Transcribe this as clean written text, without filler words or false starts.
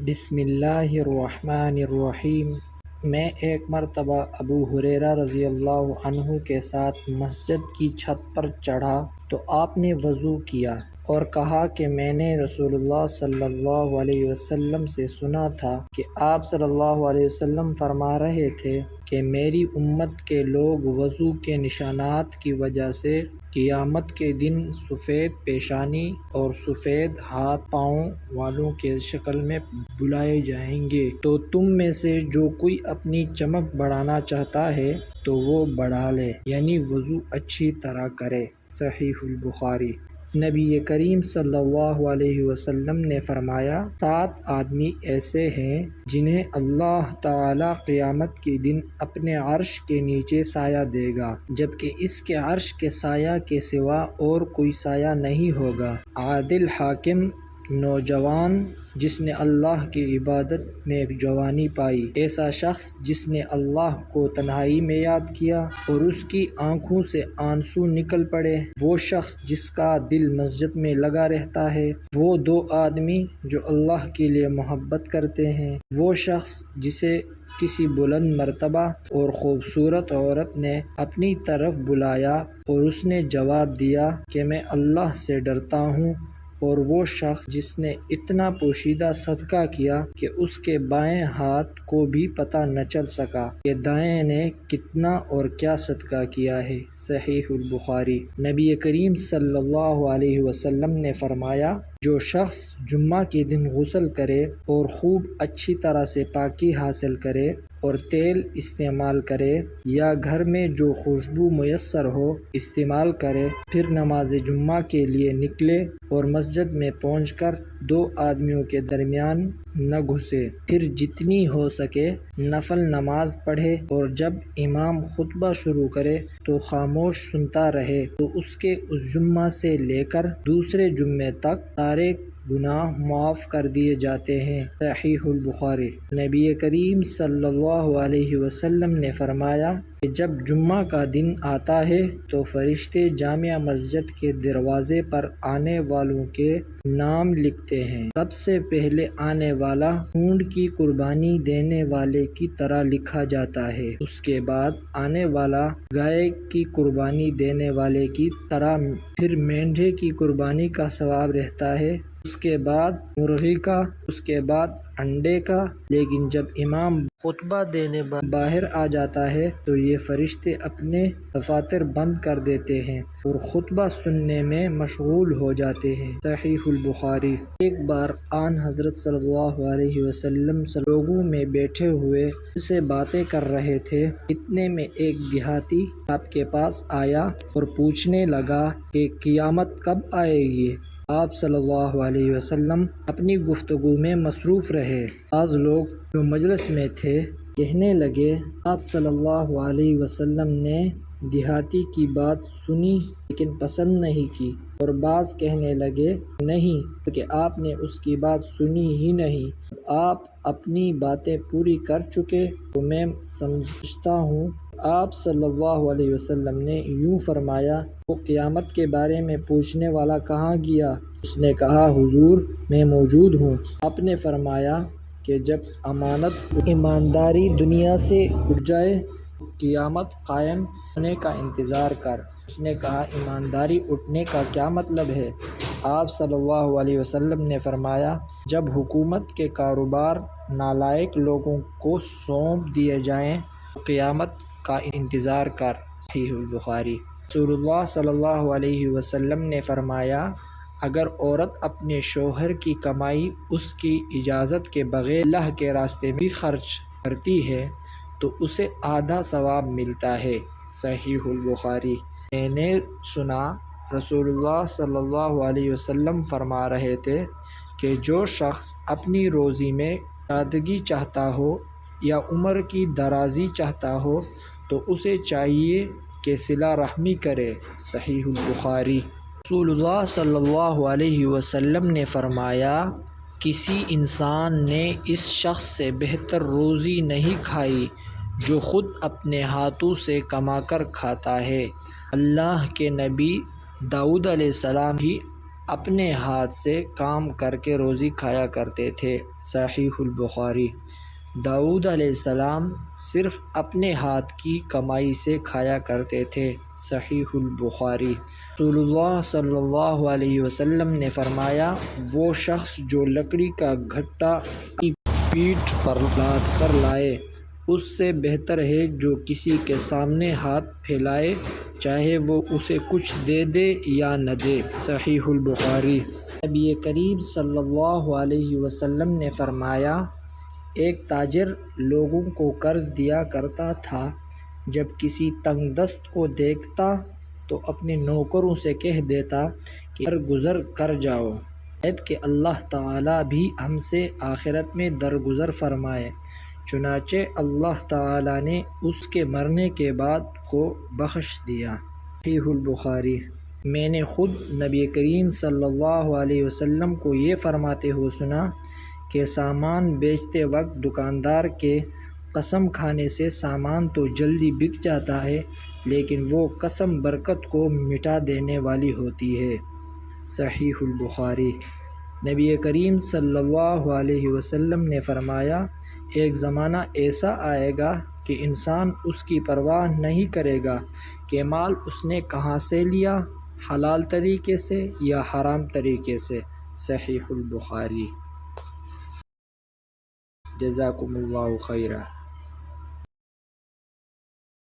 بسم اللہ الرحمن الرحیم۔ میں ایک مرتبہ ابو ہریرہ رضی اللہ عنہ کے ساتھ مسجد کی چھت پر چڑھا تو آپ نے وضو کیا اور کہا کہ میں نے رسول اللہ صلی اللہ علیہ وسلم سے سنا تھا کہ آپ صلی اللہ علیہ وسلم فرما رہے تھے کہ میری امت کے لوگ وضو کے نشانات کی وجہ سے قیامت کے دن سفید پیشانی اور سفید ہاتھ پاؤں والوں کے شکل میں بلائے جائیں گے، تو تم میں سے جو کوئی اپنی چمک بڑھانا چاہتا ہے تو وہ بڑھا لے، یعنی وضو اچھی طرح کرے۔ صحیح البخاری۔ نبی کریم صلی اللہ علیہ وسلم نے فرمایا، 7 آدمی ایسے ہیں جنہیں اللہ تعالی قیامت کے دن اپنے عرش کے نیچے سایہ دے گا، جبکہ اس کے عرش کے سایہ کے سوا اور کوئی سایہ نہیں ہوگا۔ عادل حاکم، نوجوان جس نے اللہ کی عبادت میں جوانی پائی، ایسا شخص جس نے اللہ کو تنہائی میں یاد کیا اور اس کی آنکھوں سے آنسو نکل پڑے، وہ شخص جس کا دل مسجد میں لگا رہتا ہے، وہ 2 آدمی جو اللہ کے لیے محبت کرتے ہیں، وہ شخص جسے کسی بلند مرتبہ اور خوبصورت عورت نے اپنی طرف بلایا اور اس نے جواب دیا کہ میں اللہ سے ڈرتا ہوں، اور وہ شخص جس نے اتنا پوشیدہ صدقہ کیا کہ اس کے بائیں ہاتھ کو بھی پتہ نہ چل سکا کہ دائیں نے کتنا اور کیا صدقہ کیا ہے۔ صحیح البخاری۔ نبی کریم صلی اللہ علیہ وسلم نے فرمایا، جو شخص جمعہ کے دن غسل کرے اور خوب اچھی طرح سے پاکی حاصل کرے اور تیل استعمال کرے یا گھر میں جو خوشبو میسر ہو استعمال کرے، پھر نماز جمعہ کے لیے نکلے اور مسجد میں پہنچ کر 2 آدمیوں کے درمیان نہ گھسے، پھر جتنی ہو سکے نفل نماز پڑھے اور جب امام خطبہ شروع کرے تو خاموش سنتا رہے، تو اس کے اس جمعہ سے لے کر دوسرے جمعے تک سارے گناہ معاف کر دیے جاتے ہیں۔ صحیح البخاری۔ نبی کریم صلی اللہ علیہ وسلم نے فرمایا کہ جب جمعہ کا دن آتا ہے تو فرشتے جامع مسجد کے دروازے پر آنے والوں کے نام لکھتے ہیں۔ سب سے پہلے آنے والا اونٹ کی قربانی دینے والے کی طرح لکھا جاتا ہے، اس کے بعد آنے والا گائے کی قربانی دینے والے کی طرح، پھر مینڈھے کی قربانی کا ثواب رہتا ہے، اس کے بعد مرغی کا، اس کے بعد انڈے کا۔ لیکن جب امام خطبہ دینے باہر آ جاتا ہے تو یہ فرشتے اپنے دفاتر بند کر دیتے ہیں اور خطبہ سننے میں مشغول ہو جاتے ہیں۔ صحیح البخاری۔ ایک بار آن حضرت صلی اللہ علیہ وسلم لوگوں میں بیٹھے ہوئے سے باتیں کر رہے تھے، اتنے میں ایک دیہاتی آپ کے پاس آیا اور پوچھنے لگا کہ قیامت کب آئے گی؟ آپ صلی اللہ علیہ وسلم اپنی گفتگو میں مصروف رہے۔ بعض لوگ جو مجلس میں تھے کہنے لگے، آپ صلی اللہ علیہ وسلم نے دیہاتی کی بات سنی لیکن پسند نہیں کی، اور بعض کہنے لگے، نہیں، کہ آپ نے اس کی بات سنی ہی نہیں، آپ اپنی باتیں پوری کر چکے، تو میں سمجھتا ہوں آپ صلی اللہ علیہ وسلم نے یوں فرمایا، وہ قیامت کے بارے میں پوچھنے والا کہاں گیا؟ اس نے کہا، حضور میں موجود ہوں۔ آپ نے فرمایا کہ جب امانت ایمانداری دنیا سے اٹھ جائے تو قیامت قائم ہونے کا انتظار کر۔ اس نے کہا، ایمانداری اٹھنے کا کیا مطلب ہے؟ آپ صلی اللہ علیہ وسلم نے فرمایا، جب حکومت کے کاروبار نالائق لوگوں کو سونپ دیے جائیں تو قیامت کا انتظار کر۔ صحیح البخاری۔ رسول اللہ صلی اللہ علیہ وسلم نے فرمایا، اگر عورت اپنے شوہر کی کمائی اس کی اجازت کے بغیر اللہ کے راستے میں خرچ کرتی ہے تو اسے آدھا ثواب ملتا ہے۔ صحیح البخاری۔ میں نے سنا رسول اللہ صلی اللہ علیہ وسلم فرما رہے تھے کہ جو شخص اپنی روزی میں سادگی چاہتا ہو یا عمر کی درازی چاہتا ہو تو اسے چاہیے کہ صلہ رحمی کرے۔ صحیح البخاری۔ رسول اللہ صلی اللہ علیہ وسلم نے فرمایا، کسی انسان نے اس شخص سے بہتر روزی نہیں کھائی جو خود اپنے ہاتھوں سے کما کر کھاتا ہے۔ اللہ کے نبی داؤد علیہ السلام بھی اپنے ہاتھ سے کام کر کے روزی کھایا کرتے تھے۔ صحیح البخاری۔ داؤد علیہ السلام صرف اپنے ہاتھ کی کمائی سے کھایا کرتے تھے۔ صحیح البخاری۔ رسول اللہ صلی اللہ علیہ وسلم نے فرمایا، وہ شخص جو لکڑی کا گھٹا اپنی پیٹھ پر لاد کر لائے اس سے بہتر ہے جو کسی کے سامنے ہاتھ پھیلائے، چاہے وہ اسے کچھ دے دے یا نہ دے۔ صحیح البخاری۔ نبی کریم صلی اللہ علیہ وسلم نے فرمایا، ایک تاجر لوگوں کو قرض دیا کرتا تھا، جب کسی تنگ دست کو دیکھتا تو اپنے نوکروں سے کہہ دیتا کہ درگزر کر جاؤ، شاید کہ اللہ تعالیٰ بھی ہم سے آخرت میں درگزر فرمائے۔ چنانچہ اللہ تعالیٰ نے اس کے مرنے کے بعد کو بخش دیا۔ صحیح البخاری۔ میں نے خود نبی کریم صلی اللہ علیہ وسلم کو یہ فرماتے ہوئے سنا کہ سامان بیچتے وقت دکاندار کے قسم کھانے سے سامان تو جلدی بک جاتا ہے، لیکن وہ قسم برکت کو مٹا دینے والی ہوتی ہے۔ صحیح البخاری۔ نبی کریم صلی اللہ علیہ وسلم نے فرمایا، ایک زمانہ ایسا آئے گا کہ انسان اس کی پرواہ نہیں کرے گا کہ مال اس نے کہاں سے لیا، حلال طریقے سے یا حرام طریقے سے۔ صحیح البخاری۔ جزاکم اللہ خیرا۔